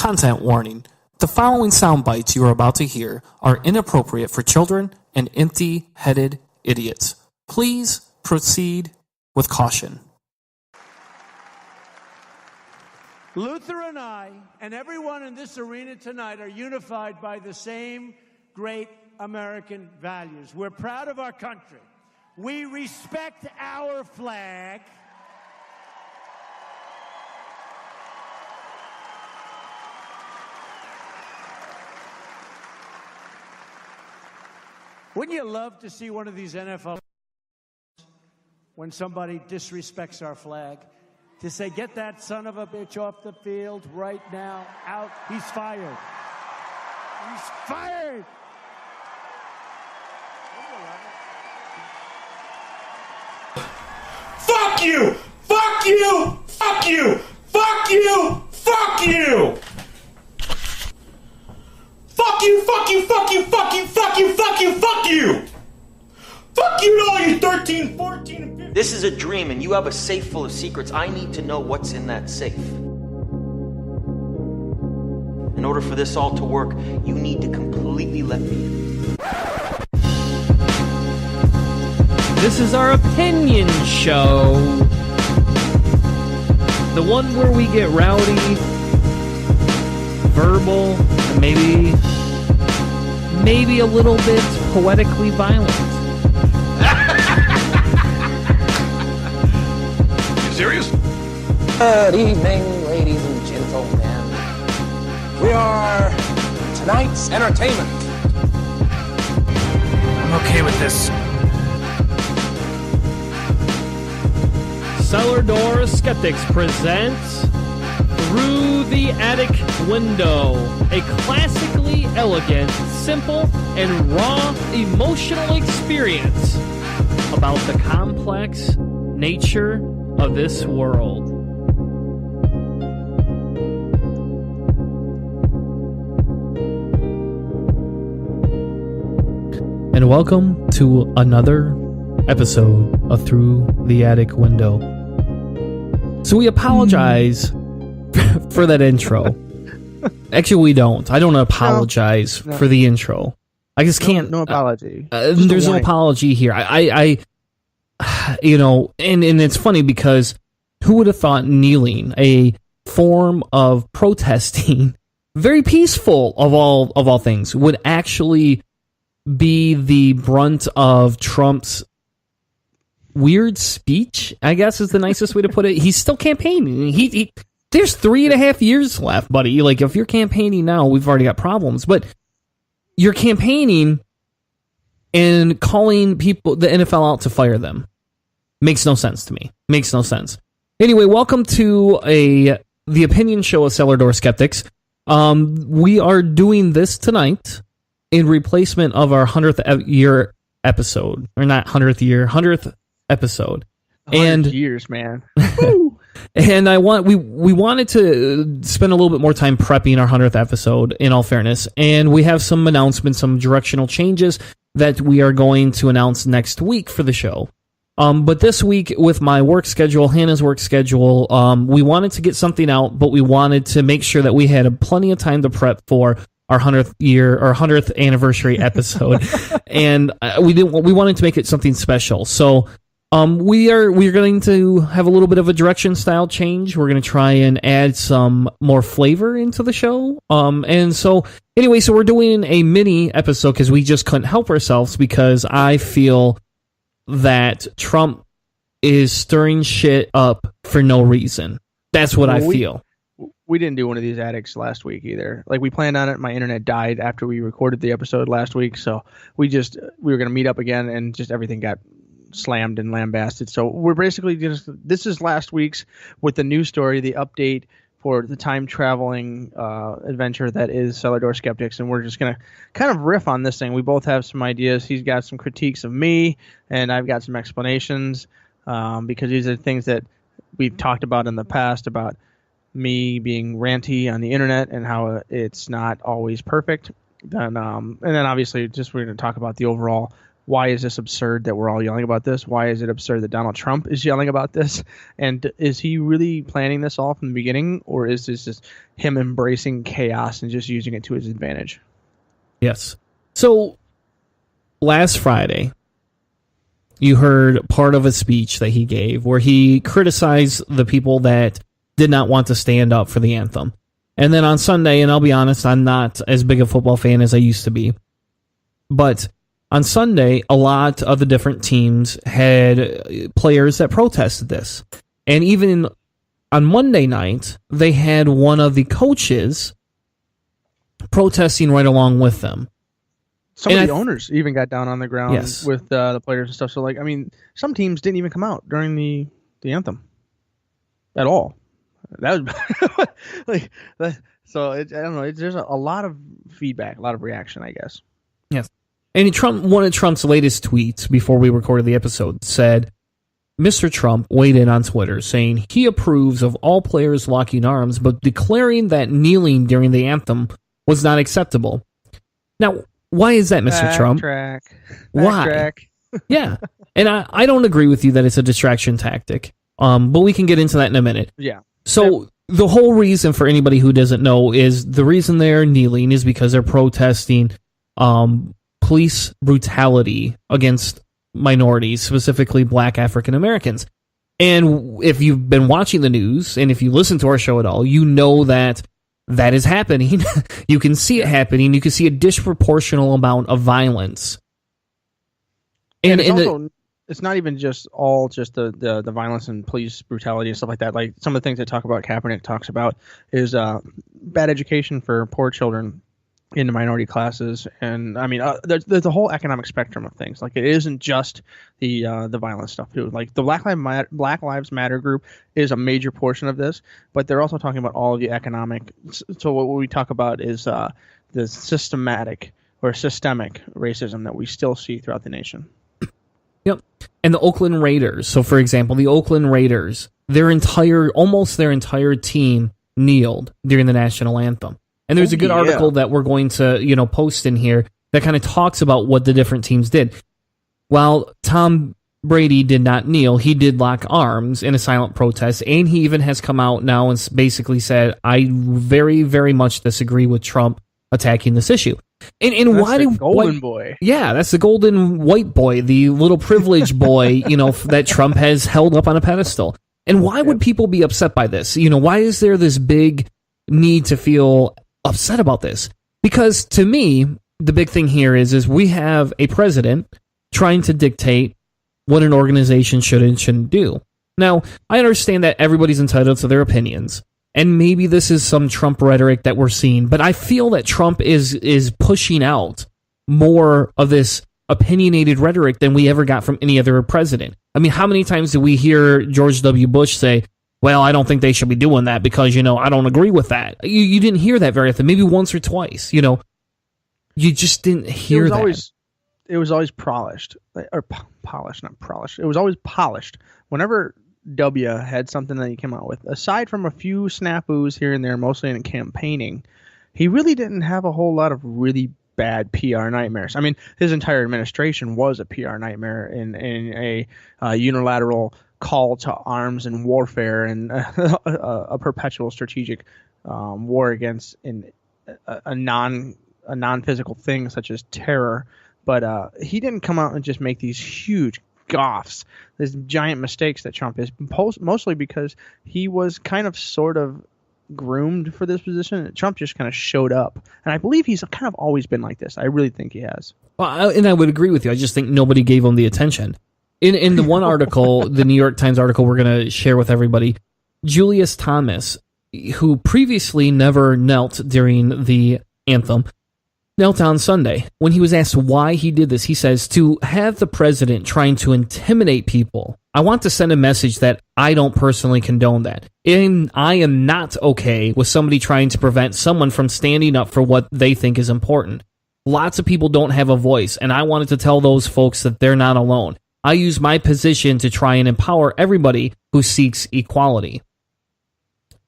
Content warning. The following sound bites you are about to hear are inappropriate for children and empty-headed idiots. Please proceed with caution. Luther and I, and everyone in this arena tonight, are unified by the same great American values. We're proud of our country. We respect our flag. Wouldn't you love to see one of these NFL when somebody disrespects our flag? To say, get that son of a bitch off the field right now, out. He's fired. He's fired. Fuck you! Fuck you! Fuck you! Fuck you! Fuck you! Fuck you, fuck you, fuck you, fuck you, fuck you, fuck you, fuck you! Fuck you to all you 13, 14, and 15. This is a dream, and you have a safe full of secrets. I need to know what's in that safe. In order for this all to work, you need to completely let me in. This is our opinion show. The one where we get rowdy, verbal, and maybe a little bit poetically violent. You serious? Good evening, ladies and gentlemen. We are tonight's entertainment. I'm okay with this. Cellar Door Skeptics presents Through the Attic Window, a classically elegant, simple, and raw emotional experience about the complex nature of this world. And welcome to another episode of Through the Attic Window. So we apologize for that intro. Actually, we don't. I don't apologize for the intro. I just can't. No apology. There's no apology here. I you know, and it's funny because who would have thought kneeling, a form of protesting, very peaceful of all things, would actually be the brunt of Trump's weird speech, I guess is the nicest way to put it. He's still campaigning. He there's 3.5 years left, buddy. Like, if you're campaigning now, we've already got problems. But you're campaigning and calling people, the NFL, out to fire them. Makes no sense to me. Makes no sense. Anyway, welcome to the opinion show of Cellar Door Skeptics. We are doing this tonight in replacement of our 100th year episode. Or not 100th year, 100th episode. 100 years, man. And we wanted to spend a little bit more time prepping our 100th episode, in all fairness, and we have some announcements, some directional changes that we are going to announce next week for the show. But this week, with my work schedule, Hannah's work schedule, we wanted to get something out, but we wanted to make sure that we had plenty of time to prep for our 100th year or 100th anniversary episode, and we wanted to make it something special. So we're going to have a little bit of a direction style change. We're going to try and add some more flavor into the show. And so anyway, so we're doing a mini episode because we just couldn't help ourselves, because I feel that Trump is stirring shit up for no reason. That's what I feel. We didn't do one of these attics last week either. Like, we planned on it. My internet died after we recorded the episode last week. So we were going to meet up again, and just everything got slammed and lambasted. So we're basically this is last week's with the news story, the update for the time traveling adventure that is Cellar Door Skeptics, and we're just gonna kind of riff on this thing. We both have some ideas. He's got some critiques of me, and I've got some explanations because these are things that we've talked about in the past about me being ranty on the internet and how it's not always perfect. And then obviously just we're going to talk about the overall why is this absurd that we're all yelling about this? Why is it absurd that Donald Trump is yelling about this? And is he really planning this all from the beginning, or is this just him embracing chaos and just using it to his advantage? Yes. So last Friday, you heard part of a speech that he gave where he criticized the people that did not want to stand up for the anthem. And then on Sunday, and I'll be honest, I'm not as big a football fan as I used to be, but on Sunday, a lot of the different teams had players that protested this. And even on Monday night, they had one of the coaches protesting right along with them. Some of the owners even got down on the ground with the players and stuff. So, like, I mean, some teams didn't even come out during the anthem at all. That was like that. So I don't know. There's a lot of feedback, a lot of reaction, I guess. Yes. And one of Trump's latest tweets before we recorded the episode said, Mr. Trump weighed in on Twitter saying he approves of all players locking arms, but declaring that kneeling during the anthem was not acceptable. Now, why is that, Mr. Trump? Why? Yeah. And I don't agree with you that it's a distraction tactic. But we can get into that in a minute. Yeah. So the whole reason, for anybody who doesn't know, is the reason they're kneeling is because they're protesting police brutality against minorities, specifically Black African Americans. And if you've been watching the news and if you listen to our show at all, you know that is happening. You can see it happening. You can see a disproportional amount of violence. And it's not even just the violence and police brutality and stuff like that. Like some of the things they talk about, Kaepernick talks about, is bad education for poor children in the minority classes. And I mean, there's a whole economic spectrum of things. Like it isn't just the violent stuff too. Like the Black Lives Matter group is a major portion of this, but they're also talking about all of the economic. So what we talk about is the systemic racism that we still see throughout the nation. Yep. And the Oakland Raiders. So, for example, the Oakland Raiders, almost their entire team kneeled during the national anthem. And there's a good article that we're going to, post in here that kind of talks about what the different teams did. While Tom Brady did not kneel, he did lock arms in a silent protest, and he even has come out now and basically said, I very, very much disagree with Trump attacking this issue. And why do golden boy? Yeah, that's the golden white boy, the little privileged boy, that Trump has held up on a pedestal. And why would people be upset by this? Why is there this big need to feel upset about this? Because to me, the big thing here is we have a president trying to dictate what an organization should and shouldn't do. Now, I understand that everybody's entitled to their opinions. And maybe this is some Trump rhetoric that we're seeing, but I feel that Trump is pushing out more of this opinionated rhetoric than we ever got from any other president. I mean, how many times did we hear George W. Bush say, well, I don't think they should be doing that because, I don't agree with that. You didn't hear that very often, maybe once or twice, you just didn't hear that. It was always polished, or polished, not polished. It was always polished. Whenever W had something that he came out with, aside from a few snafus here and there, mostly in campaigning, he really didn't have a whole lot of really bad PR nightmares. I mean, his entire administration was a PR nightmare in a unilateral call to arms and warfare and a perpetual strategic war against a non-physical thing such as terror. But he didn't come out and just make these huge gaffes, these giant mistakes that Trump is, mostly because he was kind of sort of groomed for this position. Trump just kind of showed up. And I believe he's kind of always been like this. I really think he has. Well, and I would agree with you. I just think nobody gave him the attention. In the one article, the New York Times article we're going to share with everybody, Julius Thomas, who previously never knelt during the anthem, knelt on Sunday. When he was asked why he did this, he says, to have the president trying to intimidate people, I want to send a message that I don't personally condone that. And I am not okay with somebody trying to prevent someone from standing up for what they think is important. Lots of people don't have a voice, and I wanted to tell those folks that they're not alone. I use my position to try and empower everybody who seeks equality.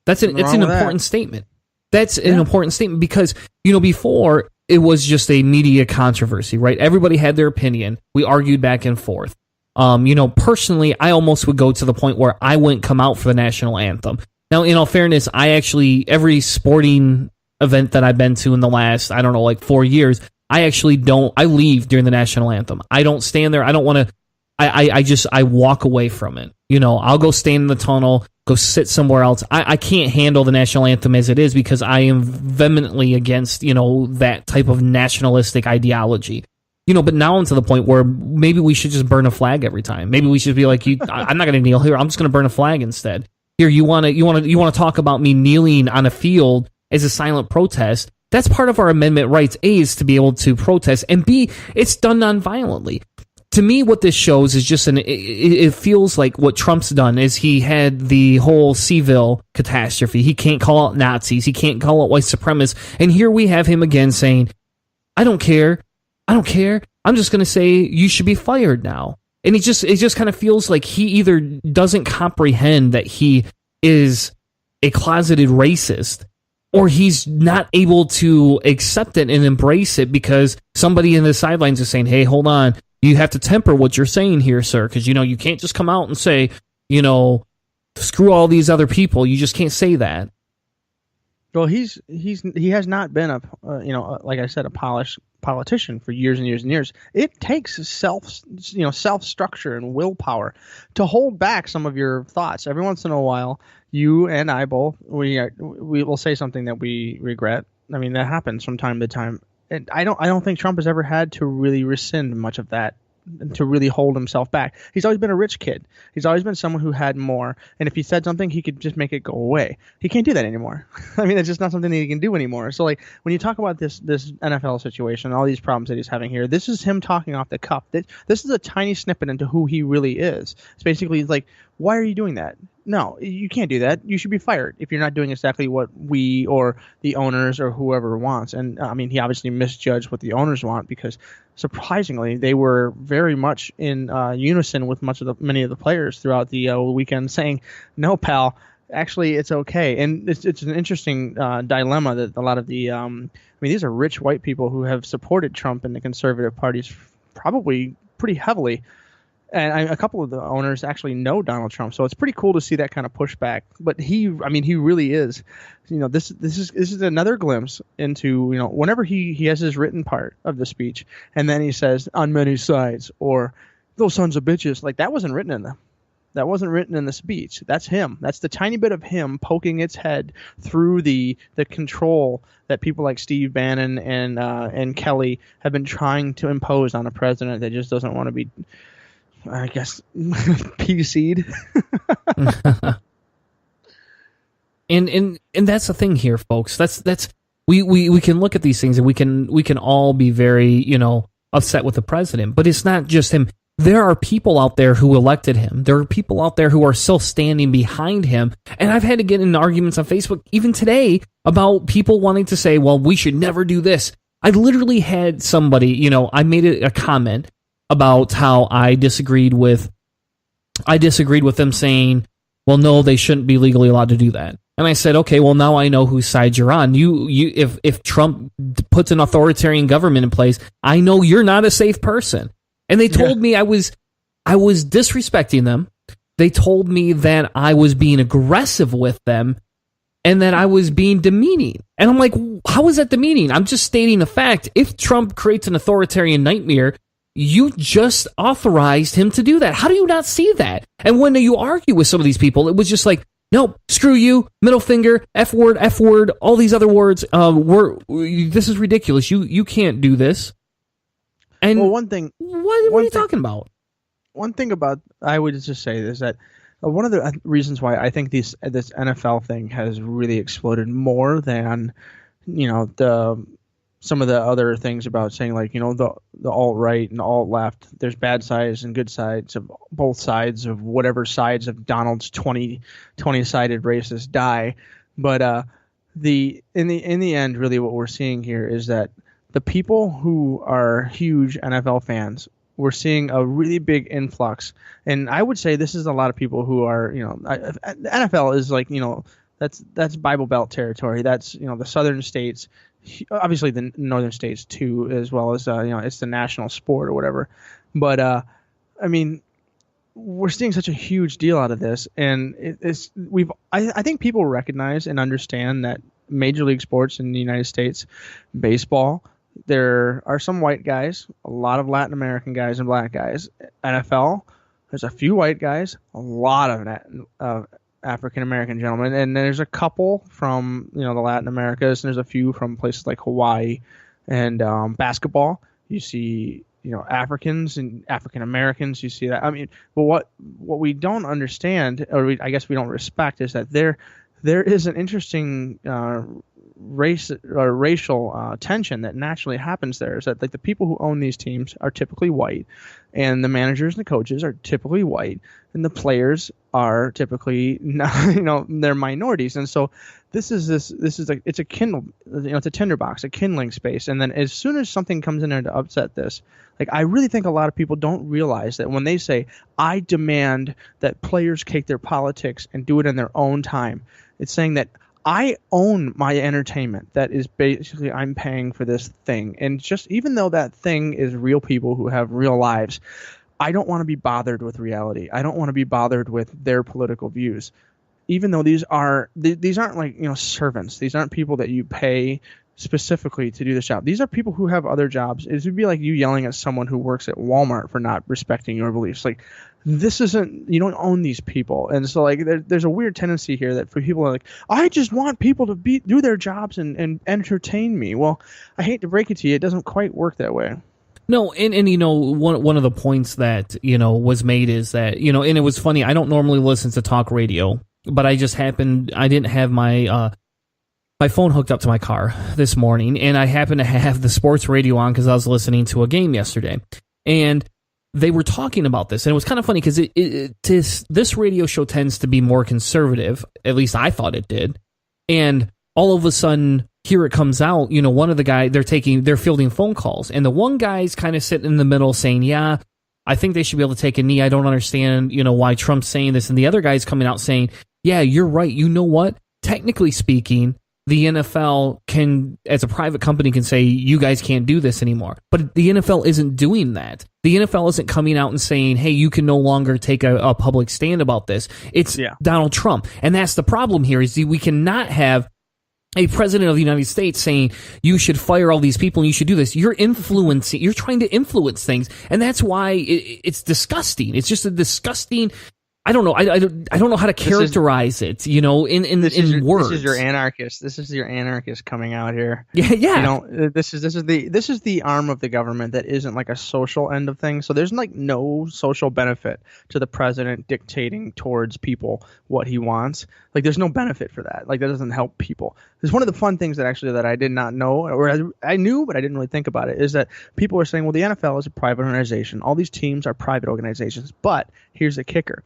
It's an important statement. That's an important statement because, before, it was just a media controversy, right? Everybody had their opinion. We argued back and forth. Personally, I almost would go to the point where I wouldn't come out for the national anthem. Now, in all fairness, every sporting event that I've been to in the last, 4 years, I leave during the national anthem. I don't stand there. I don't want to, I walk away from it. I'll go stand in the tunnel, go sit somewhere else. I can't handle the national anthem as it is because I am vehemently against, that type of nationalistic ideology. But now I'm to the point where maybe we should just burn a flag every time. Maybe we should be like, I'm not going to kneel here. I'm just going to burn a flag instead. Here, you want to talk about me kneeling on a field as a silent protest? That's part of our amendment rights. A is to be able to protest, and B, it's done nonviolently. To me, what this shows is just it feels like what Trump's done is he had the whole Seville catastrophe. He can't call out Nazis. He can't call out white supremacists. And here we have him again saying, I don't care. I'm just going to say you should be fired now. And it just kind of feels like he either doesn't comprehend that he is a closeted racist, or he's not able to accept it and embrace it because somebody in the sidelines is saying, hey, hold on. You have to temper what you're saying here, sir, because, you can't just come out and say, screw all these other people. You just can't say that. Well, he has not been like I said, a polished politician for years and years and years. It takes self-structure and willpower to hold back some of your thoughts. Every once in a while, you and I both, we will say something that we regret. I mean, that happens from time to time. And I don't think Trump has ever had to really rescind much of that, to really hold himself back. He's always been a rich kid. He's always been someone who had more. And if he said something, he could just make it go away. He can't do that anymore. I mean, it's just not something that he can do anymore. So, like, when you talk about this NFL situation, all these problems that he's having here, this is him talking off the cuff. This is a tiny snippet into who he really is. It's basically like, why are you doing that? No, you can't do that. You should be fired if you're not doing exactly what we or the owners or whoever wants. And I mean, he obviously misjudged what the owners want because surprisingly, they were very much in unison with many of the players throughout the weekend, saying, "No, pal, actually, it's okay." And it's an interesting dilemma that a lot of these are rich white people who have supported Trump and the conservative parties probably pretty heavily. And a couple of the owners actually know Donald Trump, so it's pretty cool to see that kind of pushback. But he really is, this is another glimpse into, whenever he has his written part of the speech, and then he says on many sides or those sons of bitches, like that wasn't written in them. That wasn't written in the speech. That's him. That's the tiny bit of him poking its head through the control that people like Steve Bannon and Kelly have been trying to impose on a president that just doesn't want to be, I guess, PC'd. and that's the thing here, folks. That's we can look at these things and we can all be very, upset with the president, but it's not just him. There are people out there who elected him. There are people out there who are still standing behind him. And I've had to get in arguments on Facebook even today about people wanting to say, well, we should never do this. I literally had somebody, I made a comment about how I disagreed with them saying, well, no, they shouldn't be legally allowed to do that. And I said, okay, well, now I know whose side you're on. If Trump puts an authoritarian government in place, I know you're not a safe person. And they told me I was disrespecting them. They told me that I was being aggressive with them and that I was being demeaning. And I'm like, how is that demeaning? I'm just stating a fact. If Trump creates an authoritarian nightmare, you just authorized him to do that. How do you not see that? And when you argue with some of these people, it was just like, no, screw you, middle finger, F word, all these other words. This is ridiculous. You can't do this. And well, one thing. What are you talking about? One thing about, I would just say is that one of the reasons why I think this NFL thing has really exploded more than, some of the other things about saying, like, the alt-right and the alt-left, there's bad sides and good sides of both sides of whatever sides of Donald's 20-sided races die. But in the end, really what we're seeing here is that the people who are huge NFL fans, we're seeing a really big influx. And I would say this is a lot of people who are, the NFL is like, That's Bible Belt territory. That's, the southern states, obviously the northern states too, as well as it's the national sport or whatever. But I mean, we're seeing such a huge deal out of this, and I think people recognize and understand that major league sports in the United States, baseball, there are some white guys, a lot of Latin American guys and black guys. NFL, there's a few white guys, a lot of African American gentlemen, and there's a couple from the Latin Americas, and there's a few from places like Hawaii. And basketball, you see Africans and African Americans. You see that. I mean, but what we don't understand, or I guess we don't respect, is that there is an interesting racial tension that naturally happens there. Is that like the people who own these teams are typically white, and the managers and the coaches are typically white, and the players are typically not, they're minorities. And so it's a kindle, it's a tinderbox, a kindling space. And then as soon as something comes in there to upset this, like, I really think a lot of people don't realize that when they say, I demand that players take their politics and do it in their own time, it's saying that I own my entertainment. That is basically, I'm paying for this thing. And just, even though that thing is real people who have real lives, I don't want to be bothered with reality. I don't want to be bothered with their political views. Even though these aren't like, servants. These aren't people that you pay specifically to do this job. These are people who have other jobs. It would be like you yelling at someone who works at Walmart for not respecting your beliefs. Like, this isn't, you don't own these people. And so, like, there's a weird tendency here that for people are like, I just want people to do their jobs and entertain me. Well, I hate to break it to you, it doesn't quite work that way. No, and one of the points that was made is that and it was funny. I don't normally listen to talk radio, but I didn't have my phone hooked up to my car this morning, and I happened to have the sports radio on because I was listening to a game yesterday, and they were talking about this, and it was kind of funny because this radio show tends to be more conservative. At least I thought it did, and all of a sudden, here it comes out. One of the guys, they're fielding phone calls, and the one guy's kind of sitting in the middle saying, "Yeah, I think they should be able to take a knee. I don't understand, why Trump's saying this." And the other guy's coming out saying, "Yeah, you're right. You know what? Technically speaking, the NFL can, as a private company, can say, you guys can't do this anymore." But the NFL isn't doing that. The NFL isn't coming out and saying, hey, you can no longer take a public stand about this. It's Donald Trump. And that's the problem here, is we cannot have a president of the United States saying you should fire all these people and you should do this. You're trying to influence things. And that's why it's disgusting. It's just a disgusting, I don't know. I don't know how to characterize it. In words. This is your anarchist. This is your anarchist coming out here. Yeah. This is the arm of the government that isn't like a social end of things. So there's like no social benefit to the president dictating towards people what he wants. Like, there's no benefit for that. Like, that doesn't help people. There's one of the fun things that I did not know, or I knew but I didn't really think about it, is that people are saying, well, the NFL is a private organization. All these teams are private organizations. But here's the kicker.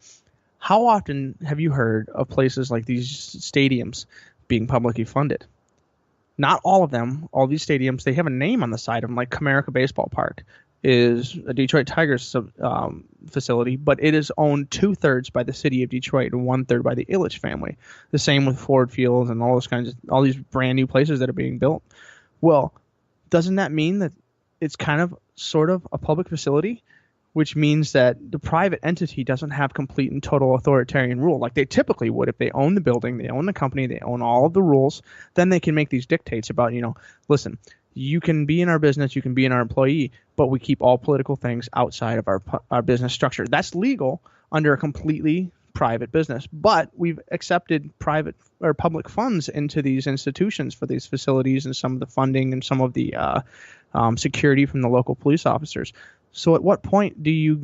How often have you heard of places like these stadiums being publicly funded? Not all of them. All these stadiums, they have a name on the side of them, like Comerica Baseball Park is a Detroit Tigers facility, but it is owned 2/3 by the city of Detroit and 1/3 by the Ilitch family. The same with Ford Field and all these brand new places that are being built. Well, doesn't that mean that it's kind of sort of a public facility? Which means that the private entity doesn't have complete and total authoritarian rule like they typically would. If they own the building, they own the company, they own all of the rules, then they can make these dictates about, listen, you can be in our business, you can be in our employee, but we keep all political things outside of our business structure. That's legal under a completely private business, but we've accepted private or public funds into these institutions for these facilities and some of the funding and some of the security from the local police officers. So at what point do you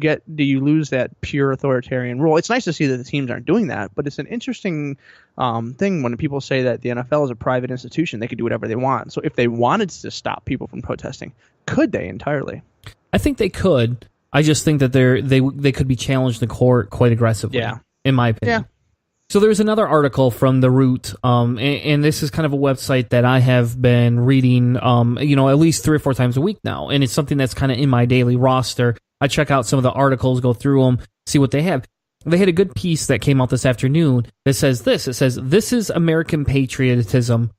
lose that pure authoritarian rule? It's nice to see that the teams aren't doing that, but it's an interesting thing when people say that the NFL is a private institution. They could do whatever they want. So if they wanted to stop people from protesting, could they entirely? I think they could. I just think that they could be challenged in court quite aggressively, in my opinion. Yeah. So there's another article from The Root, and this is kind of a website that I have been reading, at least 3 or 4 times a week now, and it's something that's kind of in my daily roster. I check out some of the articles, go through them, see what they have. They had a good piece that came out this afternoon that says this. It says, this is American patriotism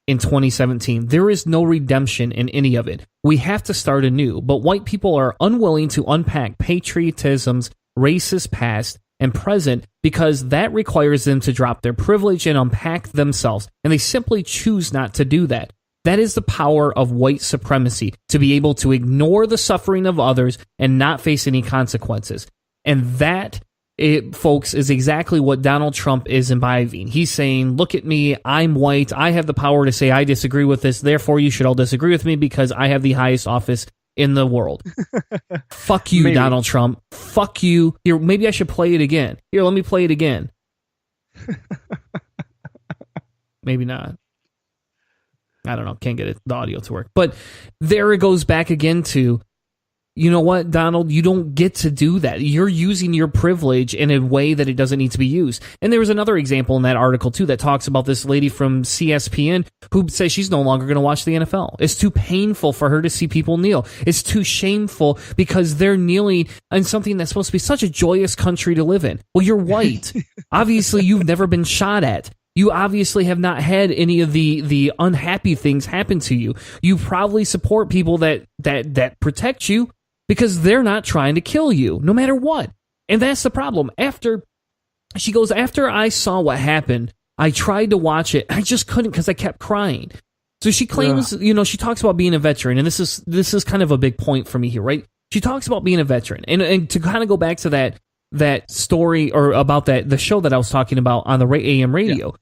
in 2017. There is no redemption in any of it. We have to start anew, but white people are unwilling to unpack patriotism's racist past and present because that requires them to drop their privilege and unpack themselves, and they simply choose not to do that. That is the power of white supremacy, to be able to ignore the suffering of others and not face any consequences. And that, folks, is exactly what Donald Trump is imbibing. He's saying, look at me, I'm white, I have the power to say I disagree with this, therefore you should all disagree with me because I have the highest office in the world. Fuck you, Donald Trump. Fuck you. Here, maybe I should play it again. Here, let me play it again. Maybe not. I don't know. Can't get the audio to work. But there it goes back again to, you know what, Donald? You don't get to do that. You're using your privilege in a way that it doesn't need to be used. And there was another example in that article, too, that talks about this lady from CSPN who says she's no longer going to watch the NFL. It's too painful for her to see people kneel. It's too shameful because they're kneeling in something that's supposed to be such a joyous country to live in. Well, you're white. Obviously, you've never been shot at. You obviously have not had any of the unhappy things happen to you. You probably support people that protect you, because they're not trying to kill you, no matter what. And that's the problem. After I saw what happened, I tried to watch it. I just couldn't because I kept crying. So she claims, she talks about being a veteran, and this is kind of a big point for me here, right? She talks about being a veteran. And to kind of go back to that story, or about the show that I was talking about on the AM radio,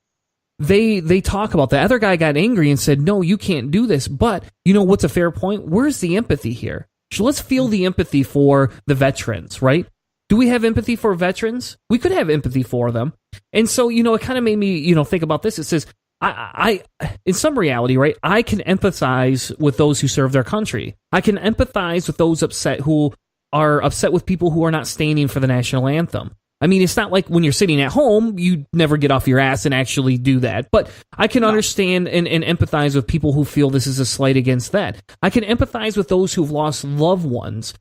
they talk about that. Other guy got angry and said, no, you can't do this. But you know what's a fair point? Where's the empathy here? So let's feel the empathy for the veterans, right? Do we have empathy for veterans? We could have empathy for them. And so, it kind of made me, think about this. It says, I in some reality, right, I can empathize with those who serve their country. I can empathize with those who are upset with people who are not standing for the national anthem. I mean, it's not like when you're sitting at home, you never get off your ass and actually do that. But I can understand and empathize with people who feel this is a slight against that. I can empathize with those who've lost loved ones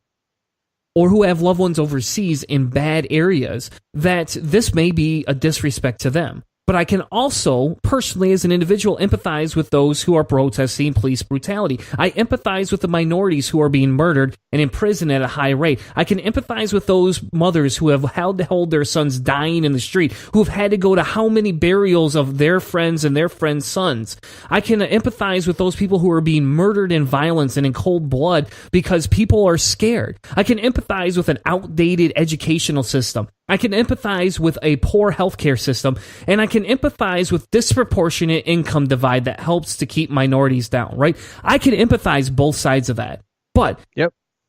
or who have loved ones overseas in bad areas, that this may be a disrespect to them. But I can also, personally, as an individual, empathize with those who are protesting police brutality. I empathize with the minorities who are being murdered and imprisoned at a high rate. I can empathize with those mothers who have had to hold their sons dying in the street, who have had to go to how many burials of their friends and their friends' sons. I can empathize with those people who are being murdered in violence and in cold blood because people are scared. I can empathize with an outdated educational system. I can empathize with a poor healthcare system, and I can empathize with disproportionate income divide that helps to keep minorities down, right? I can empathize both sides of that. But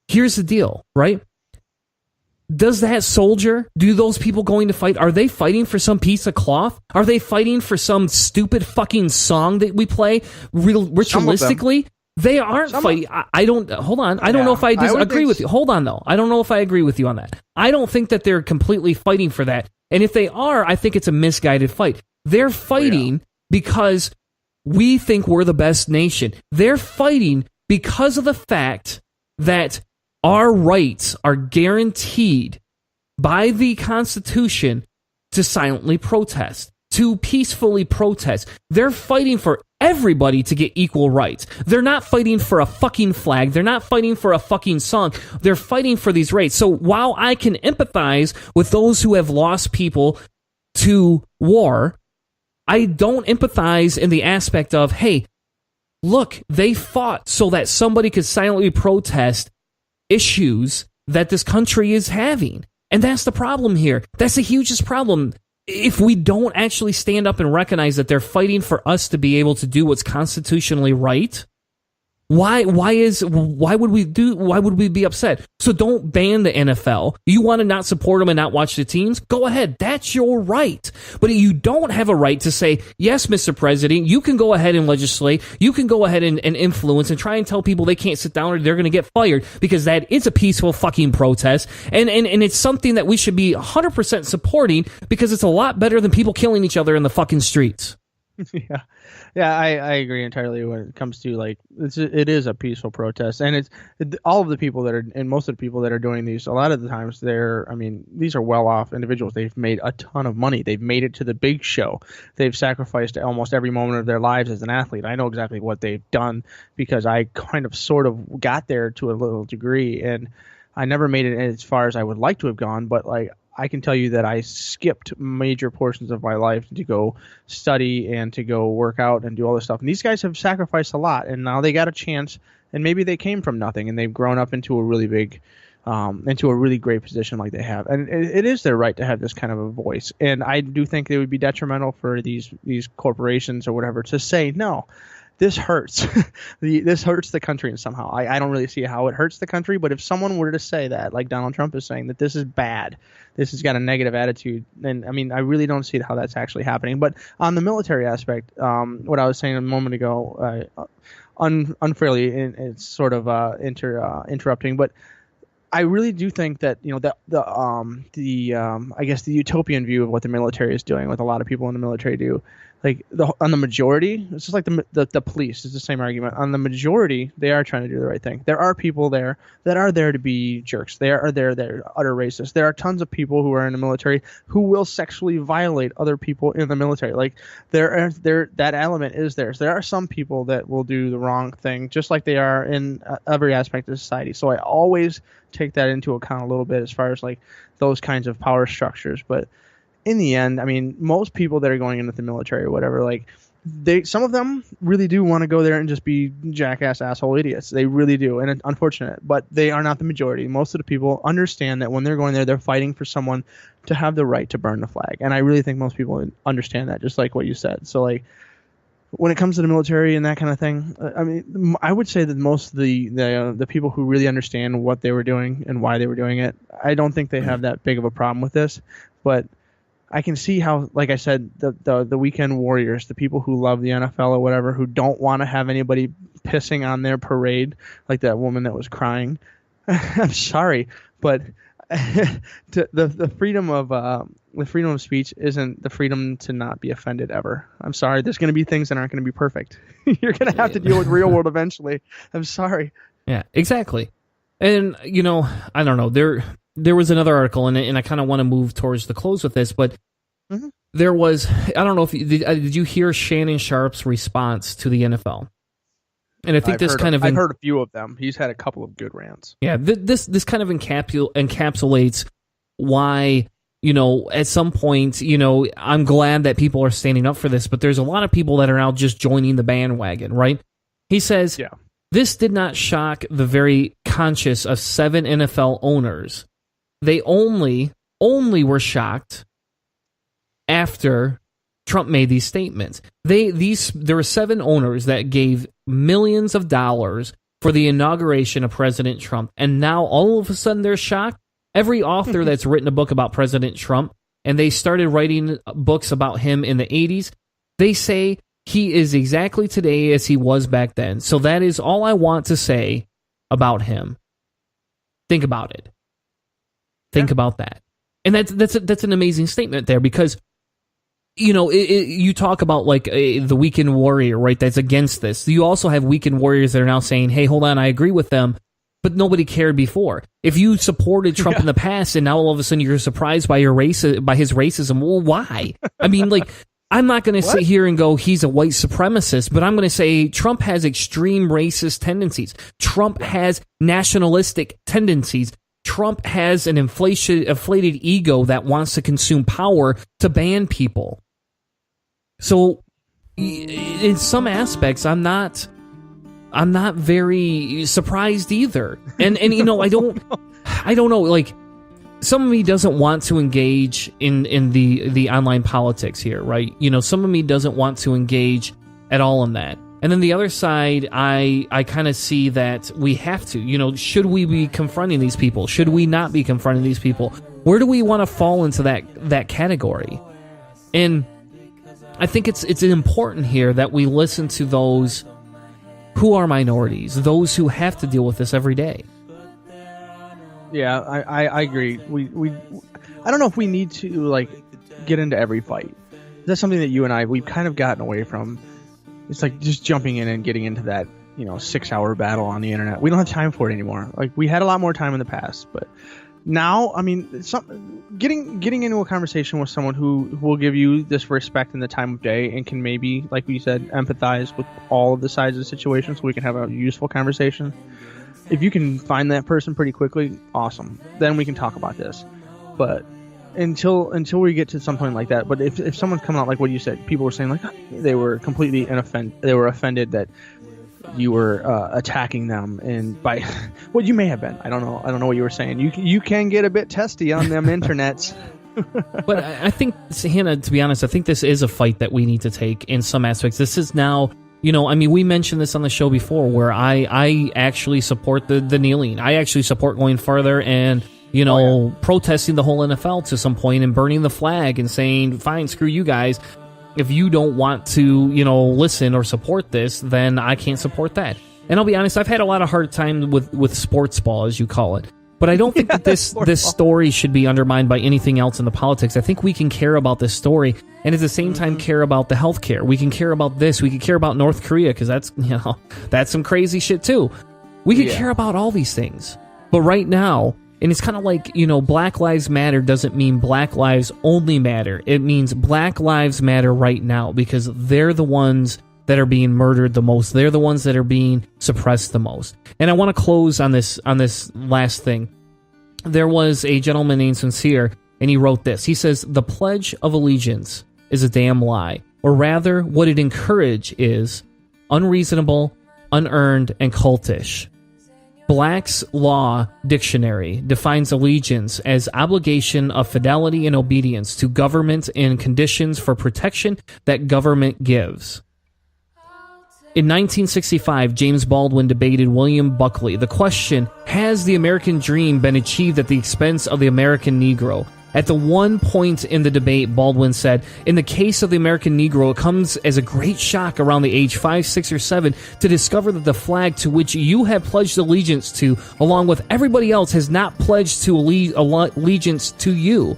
here's the deal, right? Does that soldier, do those people going to fight, are they fighting for some piece of cloth? Are they fighting for some stupid fucking song that we play ritualistically? They aren't fighting. I don't. Hold on. I don't know if I disagree with you. Hold on, though. I don't know if I agree with you on that. I don't think that they're completely fighting for that. And if they are, I think it's a misguided fight. They're fighting because we think we're the best nation. They're fighting because of the fact that our rights are guaranteed by the Constitution to silently protest, to peacefully protest. They're fighting for everybody to get equal rights. They're not fighting for a fucking flag. They're not fighting for a fucking song. They're fighting for these rights. So while I can empathize with those who have lost people to war, I don't empathize in the aspect of, hey, look, they fought so that somebody could silently protest issues that this country is having. And that's the problem here. That's the hugest problem. If we don't actually stand up and recognize that they're fighting for us to be able to do what's constitutionally right, why would we be upset? So don't ban the NFL. You want to not support them and not watch the teams? Go ahead. That's your right. But you don't have a right to say, yes, Mr. President, you can go ahead and legislate. You can go ahead and influence and try and tell people they can't sit down or they're going to get fired, because that is a peaceful fucking protest. And it's something that we should be 100% supporting, because it's a lot better than people killing each other in the fucking streets. I agree entirely when it comes to like it is a peaceful protest, and all of the people that are and most of the people that are doing these, a lot of the times these are well off individuals. They've made a ton of money. They've made it to the big show. They've sacrificed almost every moment of their lives as an athlete. I know exactly what they've done because I kind of sort of got there to a little degree, and I never made it as far as I would like to have gone, but like I can tell you that I skipped major portions of my life to go study and to go work out and do all this stuff. And these guys have sacrificed a lot, and now they got a chance. And maybe they came from nothing, and they've grown up into a really big, into a really great position like they have. And it is their right to have this kind of a voice. And I do think it would be detrimental for these corporations or whatever to say no. This hurts. This hurts the country and somehow. I don't really see how it hurts the country, but if someone were to say that, like Donald Trump is saying, that this is bad, this has got a negative attitude, and I mean, I really don't see how that's actually happening. But on the military aspect, what I was saying a moment ago, unfairly, it's sort of interrupting, but I really do think that I guess the utopian view of what the military is doing, what a lot of people in the military do, like on the majority, it's just like the police. It's the same argument. On the majority, they are trying to do the right thing. There are people there that are there to be jerks. They're utter racists. There are tons of people who are in the military who will sexually violate other people in the military. Like that element is there. So there are some people that will do the wrong thing, just like they are in every aspect of society. So I always take that into account a little bit as far as like those kinds of power structures. But in the end, I mean, most people that are going into the military or whatever, like some of them really do want to go there and just be jackass asshole idiots. They really do, and it's unfortunate, but they are not the majority. Most of the people understand that when they're going there, they're fighting for someone to have the right to burn the flag, and I really think most people understand that, just like what you said. So like when it comes to the military and that kind of thing, I mean, I would say that most of the people who really understand what they were doing and why they were doing it, I don't think they have that big of a problem with this, but I can see how, like I said, the weekend warriors, the people who love the NFL or whatever, who don't want to have anybody pissing on their parade, like that woman that was crying. I'm sorry, but the freedom of speech isn't the freedom to not be offended ever. I'm sorry. There's going to be things that aren't going to be perfect. You're going to have to deal with real world eventually. I'm sorry. Yeah, exactly. And I don't know. There was another article, and I kind of want to move towards the close with this, but there was, I don't know if did you hear Shannon Sharp's response to the NFL? And I think I've heard a few of them. He's had a couple of good rants. Yeah, this kind of encapsulates why, at some point, I'm glad that people are standing up for this, but there's a lot of people that are now just joining the bandwagon, right? He says, yeah. This did not shock the very conscious of 7 NFL owners. They only were shocked after Trump made these statements. There were 7 owners that gave millions of dollars for the inauguration of President Trump, and now all of a sudden they're shocked. Every author that's written a book about President Trump, and they started writing books about him in the 80s, they say he is exactly today as he was back then. So that is all I want to say about him. Think about it. Think about that. And that's an amazing statement there, because you talk about like the weekend warrior, right? That's against this. You also have weekend warriors that are now saying, hey, hold on, I agree with them, but nobody cared before. If you supported Trump in the past and now all of a sudden you're surprised by by his racism, well, why? I mean, like, I'm not going to sit here and go, he's a white supremacist, but I'm going to say Trump has extreme racist tendencies. Trump has nationalistic tendencies. Trump has an inflated ego that wants to consume power to ban people. So, in some aspects, I'm not very surprised either. And I don't know. Like, some of me doesn't want to engage in the online politics here, right? Some of me doesn't want to engage at all in that. And then the other side, I kind of see that we have to. Should we be confronting these people? Should we not be confronting these people? Where do we want to fall into that category? And I think it's important here that we listen to those who are minorities, those who have to deal with this every day. Yeah, I agree. We I don't know if we need to like get into every fight. that's something that you and we've kind of gotten away from. It's like just jumping in and getting into that 6-hour battle on the internet. We don't have time for it anymore. Like, we had a lot more time in the past, but now, I mean, getting into a conversation with someone who will give you this respect in the time of day and can maybe, like we said, empathize with all of the sides of the situation so we can have a useful conversation. If you can find that person pretty quickly, awesome. Then we can talk about this. But until we get to some point like that, but if someone's coming out like what you said, people were saying like they were completely they were offended that you were attacking them, and by well, you may have been. I don't know what you were saying. You can get a bit testy on them internets. But I think, Hannah, to be honest, I think this is a fight that we need to take in some aspects. This is now, I mean, we mentioned this on the show before, where I actually support the kneeling. I actually support going further and protesting the whole NFL to some point and burning the flag and saying, fine, screw you guys. If you don't want to, listen or support this, then I can't support that. And I'll be honest, I've had a lot of hard time with sports ball, as you call it. But I don't think that this story should be undermined by anything else in the politics. I think we can care about this story and at the same time care about the healthcare. We can care about this. We can care about North Korea, because that's some crazy shit too. We can care about all these things. But right now, and it's kind of like, Black Lives Matter doesn't mean Black Lives only matter. It means Black Lives Matter right now, because they're the ones that are being murdered the most. They're the ones that are being suppressed the most. And I want to close on this last thing. There was a gentleman named Sincere, and he wrote this. He says, "The Pledge of Allegiance is a damn lie. Or rather, what it encourages is unreasonable, unearned, and cultish. Black's Law Dictionary defines allegiance as obligation of fidelity and obedience to government and conditions for protection that government gives." In 1965, James Baldwin debated William Buckley. The question, has the American dream been achieved at the expense of the American Negro? At the one point in the debate, Baldwin said, "In the case of the American Negro, it comes as a great shock around the age 5, 6, or 7 to discover that the flag to which you have pledged allegiance to, along with everybody else, has not pledged to allegiance to you.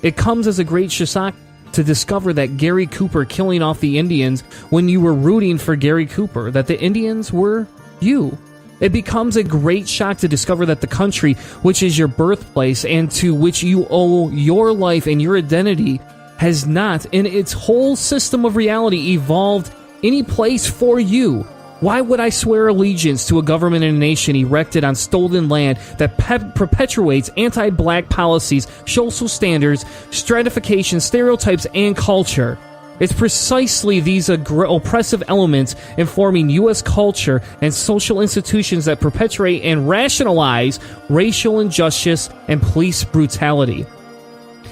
It comes as a great shock to discover that Gary Cooper killing off the Indians when you were rooting for Gary Cooper, that the Indians were you. It becomes a great shock to discover that the country, which is your birthplace and to which you owe your life and your identity, has not, in its whole system of reality, evolved any place for you. Why would I swear allegiance to a government and a nation erected on stolen land that perpetuates anti-black policies, social standards, stratification, stereotypes, and culture? It's precisely these oppressive elements informing U.S. culture and social institutions that perpetuate and rationalize racial injustice and police brutality.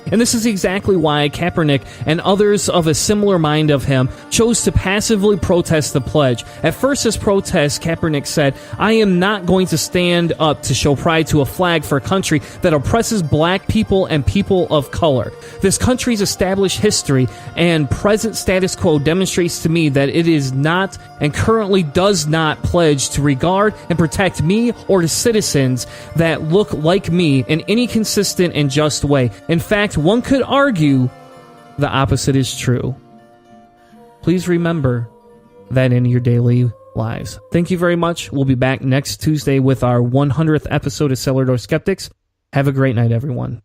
And this is exactly why Kaepernick and others of a similar mind of him chose to passively protest the pledge. At first, this protest, Kaepernick said, "I am not going to stand up to show pride to a flag for a country that oppresses black people and people of color. This country's established history and present status quo demonstrates to me that it is not and currently does not pledge to regard and protect me or the citizens that look like me in any consistent and just way. In fact, one could argue the opposite is true." Please remember that in your daily lives. Thank you very much. We'll be back next Tuesday with our 100th episode of Cellar Door Skeptics. Have a great night, everyone.